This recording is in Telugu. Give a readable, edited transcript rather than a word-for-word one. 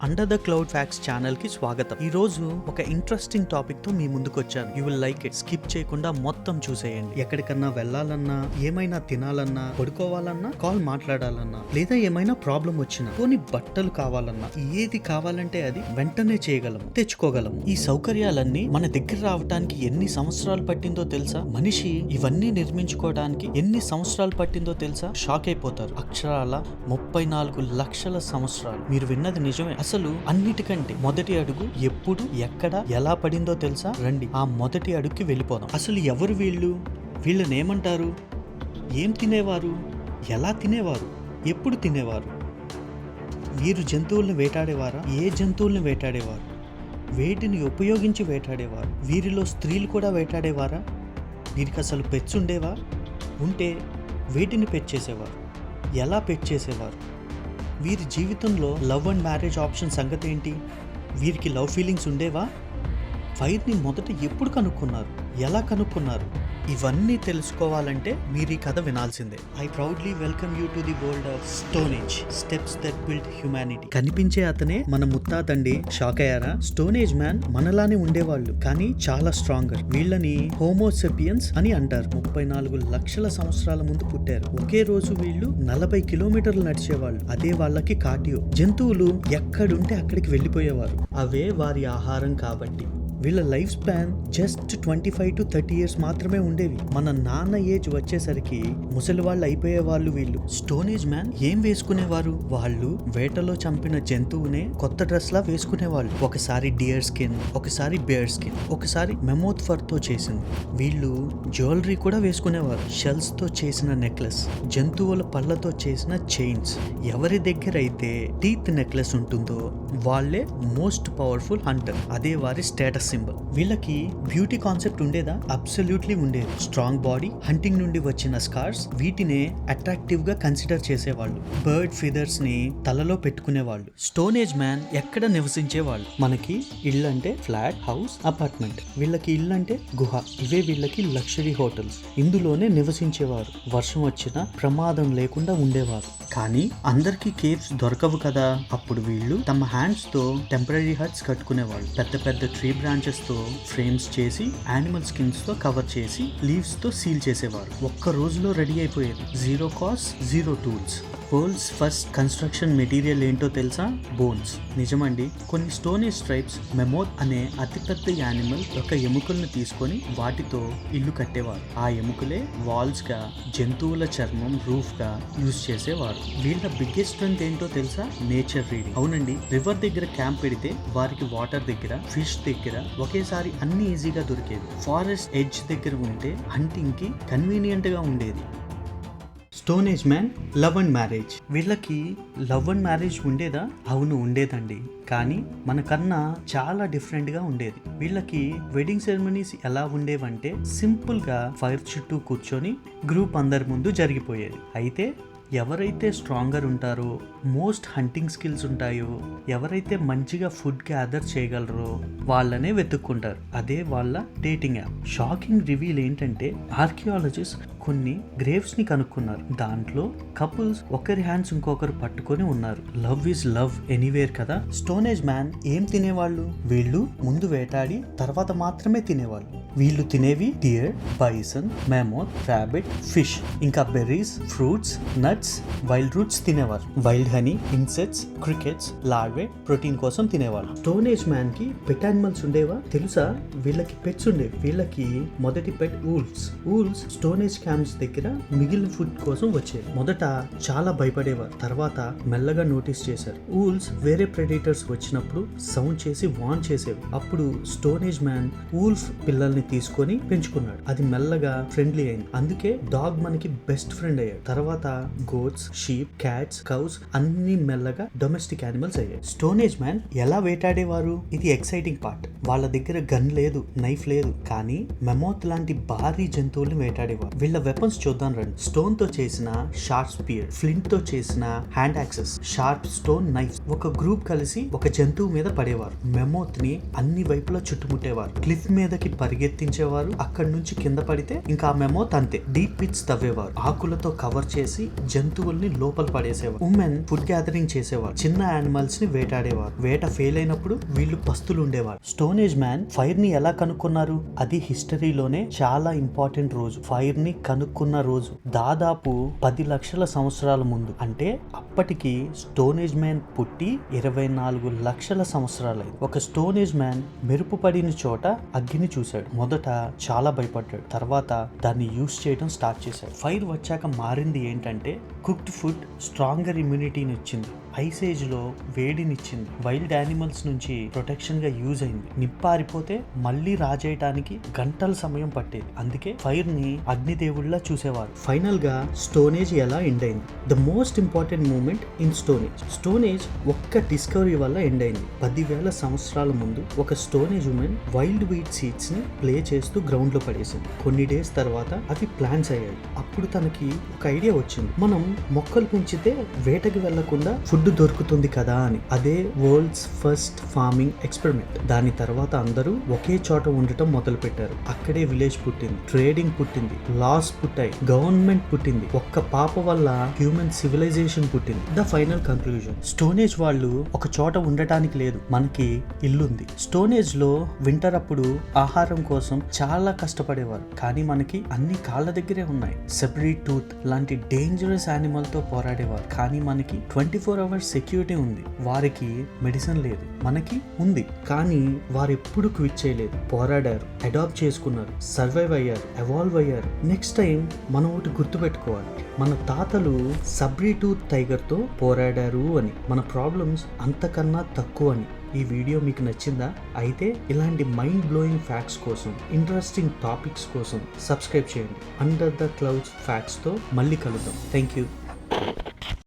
Under the cloud facts channel కి స్వాగతం. ఈ రోజు ఒక ఇంట్రెస్టింగ్ టాపిక్ తో మీ ముందుకు వచ్చాను. You will like it. Skip చేయకుండా మొత్తం చూసేయండి. ఎక్కడికన్నా వెళ్ళాలన్నా, ఏమైనా తినాలన్నా, పడుకోవాలన్నా, కాల్ మాట్లాడాలన్నా, లేదా ఏమైనా ప్రాబ్లం వచ్చినా, కొన్ని బట్టలు కావాలన్నా, ఏది కావాలంటే అది వెంటనే చేయగలము, తెచ్చుకోగలము. ఈ సౌకర్యాలన్నీ మన దగ్గర రావడానికి ఎన్ని సంవత్సరాలు పట్టిందో తెలుసా? మనిషి ఇవన్నీ నిర్మించుకోవడానికి ఎన్ని సంవత్సరాలు పట్టిందో తెలుసా? షాక్ అయిపోతారు. అక్షరాల 34 లక్షల సంవత్సరాలు. మీరు విన్నది నిజమే. అసలు అన్నిటికంటే మొదటి అడుగు ఎప్పుడు, ఎక్కడ, ఎలా పడిందో తెలుసా? రండి ఆ మొదటి అడుగుకి వెళ్ళిపోదాం. అసలు ఎవరు వీళ్ళు? వీళ్ళని ఏమంటారు? ఏం తినేవారు? ఎలా తినేవారు? ఎప్పుడు తినేవారు? వీరు జంతువుల్ని వేటాడేవారా? ఏ జంతువుల్ని వేటాడేవారు? వేటిని ఉపయోగించి వేటాడేవారు? వీరిలో స్త్రీలు కూడా వేటాడేవారా? వీరికి అసలు పెట్స్ ఉండేవా? ఉంటే వేటిని పెట్ చేసేవారు? ఎలా పెట్ చేసేవారు? వీరి జీవితంలో లవ్ అండ్ మ్యారేజ్ ఆప్షన్ సంగతి ఏంటి? వీరికి లవ్ ఫీలింగ్స్ ఉండేవా? ఫైర్ని మొదట ఎప్పుడు కనుక్కున్నారు? ఎలా కనుక్కున్నారు? ఇవన్నీ తెలుసుకోవాలంటే మీరు ఈ కథ వినాల్సిందే. I proudly welcome you to the world of stone age, steps that build humanity. కనిపించే అతనే మన ముత్తాతండి. షాక్ అయ్యారా? స్టోన్ ఏజ్ మ్యాన్ మనలానే ఉండేవాళ్ళు, కానీ చాలా స్ట్రాంగర్. వీళ్ళని హోమోసెపియన్స్ అని అంటారు. 34 లక్షల సంవత్సరాల ముందు పుట్టారు. ఒకే రోజు వీళ్ళు 40 కిలోమీటర్లు నడిచేవాళ్ళు. అదే వాళ్ళకి కార్డియో. జంతువులు ఎక్కడుంటే అక్కడికి వెళ్ళిపోయేవారు. అవే వారి ఆహారం కాబట్టి. వీళ్ళ life span just 25 to 30 years మాత్రమే ఉండేవి. మన నాన్న ఏజ్ వచ్చేసరికి ముసలి వాళ్ళు అయిపోయే వాళ్ళు వీళ్ళు. స్టోన్ ఏజ్ మ్యాన్ ఏం వేసుకునేవారు? వాళ్ళు వేటలో చంపిన జంతువునే కొత్త డ్రెస్ లా వేసుకునేవాళ్ళు. ఒకసారి డియర్ స్కిన్, ఒకసారి బేర్ స్కిన్, ఒకసారి మెమోత్ ఫర్ తో చేసింది. వీళ్ళు జ్యువెలరీ కూడా వేసుకునేవారు. షెల్స్ తో చేసిన నెక్లెస్, జంతువుల పళ్ళతో చేసిన చైన్స్. ఎవరి దగ్గర అయితే టీత్ నెక్లెస్ ఉంటుందో వాళ్ళే మోస్ట్ పవర్ఫుల్ హంటర్. అదే వారి స్టేటస్ సింబల్. వీళ్ళకి బ్యూటీ కాన్సెప్ట్ ఉండేదా? అబ్సల్యూట్లీ ఉండేది. స్ట్రాంగ్ బాడీ, హంటింగ్ నుండి వచ్చిన స్కార్స్, వీటినే అట్రాక్టివ్ గా కన్సిడర్ చేసేవాళ్ళు. బర్డ్ ఫీదర్స్ ని తలలో పెట్టుకునేవాళ్ళు. స్టోన్ ఏజ్ మ్యాన్ ఎక్కడ నివసించేవాళ్ళు? మనకి ఇల్లు అంటే ఫ్లాట్, హౌస్, అపార్ట్మెంట్. వీళ్ళకి ఇల్లు అంటే గుహ. ఇవే వీళ్ళకి లగ్జరీ హోటల్స్. ఇందులోనే నివసించేవారు. వర్షం వచ్చినా ప్రమాదం లేకుండా ఉండేవారు. కానీ అందరికీ కేవ్స్ దొరకవు కదా. అప్పుడు వీళ్ళు తమ హ్యాండ్స్ తో టెంపరరీ హట్స్ కట్టుకునేవాళ్ళు. పెద్ద పెద్ద ట్రీ బ్రాంచెస్ తో ఫ్రేమ్స్ చేసి, యానిమల్ స్కిన్స్ తో కవర్ చేసి, లీవ్స్ తో సీల్ చేసేవారు. ఒక్క రోజులో రెడీ అయిపోయేది. Zero cost, zero tools. World's first construction material ఏంటో తెలుసా? బోన్స్. నిజమండి. కొన్ని స్టోన్ ఏజ్ ట్రైబ్స్ మెమోత్ అనే అతిపెద్ద యానిమల్ యొక్క ఎముకలను తీసుకొని వాటితో ఇల్లు కట్టేవారు. ఆ ఎముకలే వాల్స్ గా, జంతువుల చర్మం రూఫ్ గా యూజ్ చేసేవారు. వీళ్ళ బిగ్గెస్ట్ స్ట్రెంగ్త్ ఏంటో తెలుసా? Nature reading. అవునండి. రివర్ దగ్గర క్యాంప్ పెడితే వారికి వాటర్ దగ్గర, ఫిష్ దగ్గర ఒకేసారి అన్ని ఈజీగా దొరికేది. ఫారెస్ట్ ఎడ్జ్ దగ్గర ఉంటే హంటింగ్ కి కన్వీనియంట్ గా ఉండేది. Stone age man love and marriage. వీళ్ళకి లవ్ అండ్ మ్యారేజ్ ఉండేదా? అవును, ఉండేదండి. కానీ మనకన్నా చాలా డిఫరెంట్ గా ఉండేది. వీళ్ళకి వెడ్డింగ్ సెరమనీస్ ఎలా ఉండేవంటే సింపుల్ గా ఫైర్ చుట్టూ కూర్చొని గ్రూప్ అందరి ముందు జరిగిపోయేది. అయితే ఎవరైతే స్ట్రాంగర్ ఉంటారో, మోస్ట్ హంటింగ్ స్కిల్స్ ఉంటాయో, ఎవరైతే మంచిగా ఫుడ్ గ్యాదర్ చేయగలరో వాళ్ళనే వెతుక్కుంటారు. అదే వాళ్ళ డేటింగ్ యాప్. షాకింగ్ రివీల్ ఏంటంటే ఆర్కియాలజిస్ట్ కొన్ని గ్రేవ్స్ ని కనుక్కున్నారు. దాంట్లో కపుల్స్ ఒకరి హ్యాండ్స్ ఇంకొకరు పట్టుకొని ఉన్నారు. లవ్ ఈజ్ లవ్ ఎనీవేర్ కదా. స్టోన్ ఏజ్ మ్యాన్ ఏం తినేవాళ్ళు? వీళ్ళు ముందు వేటాడి తర్వాత మాత్రమే తినేవాళ్ళు. వీళ్ళు తినేవి deer, bison, mammoth, rabbit, fish, ఇంకా berries, fruits, nuts, wild roots తినేవారు. Wild honey, insects, crickets, larvae protein కోసం తినేవాళ్ళు. స్టోన్ ఏజ్ మ్యాన్ కి పెట్ యానిమల్స్ ఉండేవా? తెలుసా? వీళ్ళకి పెట్స్ ఉండేవి. వీళ్ళకి మొదటి pet owls. Owls stone age camps దగ్గర మిగిలిన ఫుడ్ కోసం వచ్చేవి. మొదట చాలా భయపడేవారు. తర్వాత మెల్లగా నోటీస్ చేశారు. ఊల్స్ వేరే ప్రెడేటర్స్ వచ్చినప్పుడు సౌండ్ చేసి వార్న్ చేసేవి. అప్పుడు స్టోన్ ఏజ్ మ్యాన్ ఊల్ఫ్ పిల్లల్ని తీసుకొని పెంచుకున్నాడు. అది మెల్లగా ఫ్రెండ్లీ అయింది. అందుకే డాగ్ మనకి బెస్ట్ ఫ్రెండ్ అయ్యాడు. తర్వాత గోట్స్, షీప్, క్యాట్స్, కౌస్ అన్ని మెల్లగా డొమెస్టిక్ యానిమల్స్ అయ్యాయి. స్టోన్ ఏజ్ మ్యాన్ ఎలా వేటాడేవారు? ఇది ఎక్సైటింగ్ పార్ట్. వాళ్ళ దగ్గర గన్ లేదు, నైఫ్ లేదు, కానీ మెమోత్ లాంటి భారీ జంతువుల్ని వేటాడేవారు. వీళ్ళ వెపన్స్ చూద్దాం రండి. స్టోన్ తో చేసిన షార్ప్ స్పియర్, ఫ్లింట్ తో చేసిన hand access, sharp stone knife. ఒక గ్రూప్ కలిసి ఒక జంతువు మీద పడేవారు. మెమోత్ ని అన్ని వైపులా చుట్టుముట్టేవారు. క్లిఫ్ మీదకి పరిగెత్తి ఎత్తించేవారు, అక్కడి నుంచి కింద పడితే ఇంకా ఆ మెమోత్ అంతే. డీప్ పిట్స్ తవ్వేవారు, ఆకులతో కవర్ చేసి జంతువుల్ని లోపల పడేసేవారు. ఉమెన్ ఫుడ్ గ్యాదరింగ్ చేసేవారు, చిన్న యానిమల్స్ ని వేటాడేవారు. వేట ఫెయిల్ అయినప్పుడు వీళ్ళు పస్తులు ఉండేవారు. స్టోన్ ఏజ్ మ్యాన్ ఫైర్ ని ఎలా కనుక్కున్నారు? అది హిస్టరీలోనే చాలా ఇంపార్టెంట్ రోజు. ఫైర్ ని కనుక్కున్న రోజు దాదాపు 10 లక్షల సంవత్సరాల ముందు. అంటే అప్పటికి స్టోన్ ఏజ్ మ్యాన్ పుట్టి 24 లక్షల సంవత్సరాలైంది. ఒక స్టోన్ ఏజ్ మ్యాన్ మెరుపు పడిన చోట అగ్గిని చూశాడు. మొదట చాలా భయపడ్డాడు, తర్వాత దాన్ని యూస్ చేయడం స్టార్ట్ చేశాడు. ఫైర్ వచ్చాక మారింది ఏంటంటే కుక్డ్ ఫుడ్ స్ట్రాంగర్ ఇమ్యూనిటీని ఇచ్చింది, ఐస్ ఏజ్ లో వేడినిచ్చింది, వైల్డ్ యానిమల్స్ నుంచి ప్రొటెక్షన్ గా యూజ్ అయింది. నిప్పారిపోతే మళ్ళీ రాజేయటానికి గంటల సమయం పట్టేది. అందుకే ఫైర్ ని అగ్నిదేవుళ్లా చూసేవారు. ఫైనల్ గా స్టోన్ ఏజ్ ఎలా ఎండ్ అయింది? The most important moment in stone age. Stone age ఒక్క డిస్కవరీ వల్ల ఎండ్ అయింది. 10,000 సంవత్సరాల ముందు ఒక stone age woman wild wheat seeds ని ప్లే చేస్తూ గ్రౌండ్ లో పడేసింది. కొన్ని డేస్ తర్వాత అవి ప్లాంట్స్ అయ్యాయి. అప్పుడు తనకి ఒక ఐడియా వచ్చింది, మనం మొక్కలు పెంచితే వేటకి వెళ్లకుండా ఫుడ్ దొరుకుతుంది కదా అని. అదే వరల్డ్స్ ఫస్ట్ ఫార్మింగ్ ఎక్స్పెరిమెంట్. దాని తర్వాత అందరూ ఒకే చోట ఉండటం మొదలు పెట్టారు. అక్కడే విలేజ్ పుట్టింది, ట్రేడింగ్ పుట్టింది, లాస్ పుట్టాయి, గవర్నమెంట్ పుట్టింది. ఒక్క పాప వల్ల హ్యూమన్ సివిలైజేషన్ పుట్టింది. The final conclusion, stone age వాళ్ళు ఒక చోట ఉండటానికి లేదు, మనకి ఇల్లుంది. స్టోన్ ఏజ్ లో వింటర్ అప్పుడు ఆహారం కోసం చాలా కష్టపడేవారు, కానీ మనకి అన్ని కాళ్ళ దగ్గరే ఉన్నాయి. సెబ్రీ టూత్ లాంటి డేంజరస్ యానిమల్ తో పోరాడేవారు, కానీ మనకి 24 అవర్స్ సెక్యూరిటీ ఉంది. వారికి మెడిసిన్ లేదు, మనకి ఉంది. కానీ వారు ఎప్పుడు క్విట్ చేయలేదు, పోరాడారు, అడాప్ట్ చేసుకున్నారు, సర్వైవ్ అయ్యారు, ఎవాల్వ్ అయ్యారు. నెక్స్ట్ టైం మనం ఒకటి గుర్తుపెట్టుకోవాలి, మన తాతలు సబ్రీటూత్ టైగర్ తో పోరాడారు అని. మన ప్రాబ్లమ్స్ అంతకన్నా తక్కువ అని. ఈ వీడియో మీకు నచ్చిందా? అయితే ఇలాంటి మైండ్ బ్లోయింగ్ ఫ్యాక్ట్స్ కోసం, ఇంట్రెస్టింగ్ టాపిక్స్ కోసం సబ్స్క్రైబ్ చేయండి. అండర్ ద క్లౌడ్స్ ఫ్యాక్ట్స్ తో మళ్ళీ కలుద్దాం. Thank you.